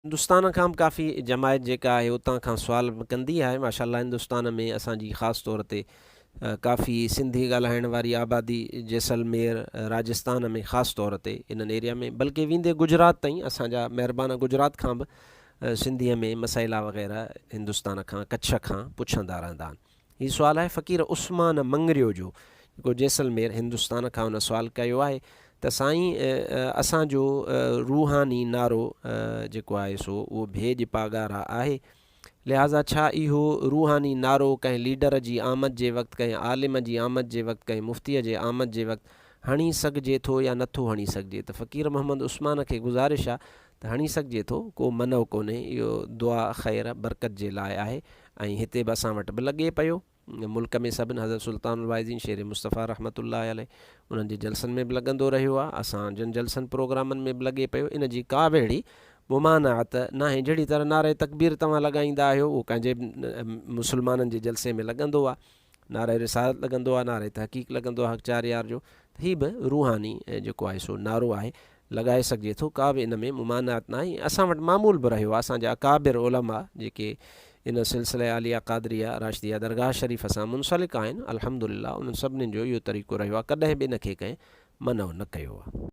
हिंदुस्तान खां बि काफ़ी जमायत जेका आहे उतां खां सुवाल कंदी आहे। माशाअल्लाह हिंदुस्तान में असांजी ख़ासि तौर ते काफ़ी सिंधी ॻाल्हाइण वारी आबादी जैसलमेर राजस्थान में ख़ासि तौर ते इन्हनि एरिया में, बल्कि वेंदे गुजरात ताईं असांजा महिरबान गुजरात खां बि सिंधीअ में मसइला वग़ैरह हिंदुस्तान खां कच्छ खां पुछंदा रहंदा आहिनि। हीउ सुवालु आहे फ़क़ीर उस्मान मंगरियो जो, जेको जैसलमेर हिंदुस्तान खां हुन सुवालु कयो आहे त साईं असांजो रूहानी नारो जेको आहे सो उहो भेज पागारा आहे, लिहाज़ा छा इहो रूहानी नारो कंहिं लीडर जी आमद जे वक़्तु, कंहिं आलिम जी आमद जे वक़्तु, कंहिं मुफ़्तीअ जे आमद जे वक़्तु हणी सघिजे थो या नथो हणी सघिजे? त फ़क़ीर मोहम्मद उस्मान खे गुज़ारिश आहे त हणी सघिजे थो, को मनव कोन्हे, इहो दुआ ख़ैर बरकत जे लाइ आहे। ऐं हिते बि असां वटि बि लॻे पियो, मुल्क में सभिनी हज़रत सुल्तानुल वाइज़ीन शेर मुस्तफ़ा रहमतुल्लाह अलैह उन्हनि जे जलसनि में बि लॻंदो रहियो आहे, असां जिन जलसनि प्रोग्रामनि में बि लॻे पियो। इन जी का बि अहिड़ी मुमानात न आहे। जहिड़ी तरह नारे तकबीर तव्हां लॻाईंदा आहियो उहो कंहिंजे मुस्लमाननि जे जलसे में लॻंदो आहे, नारे रिसालत लॻंदो आहे, नारे तहक़ीक़ लॻंदो आहे हक़ चार यार जो। हीअ बि रूहानी जेको आहे सो नारो आहे, लॻाए सघिजे थो, का बि इन में मुमानात न आहे। असां वटि मामूल बि रहियो आहे, असांजा अकाबिर उलमा जेके इन सिलसिले आलिया क़ादरिया राशिदिया दरगाह शरीफ़ सां मुंसलिक आहिनि, अल्हम्दुलिल्लाह उन्हनि सभिनीनि जो इहो तरीक़ो रहियो आहे, कॾहिं बि इन खे कंहिं मनव न कयो आहे।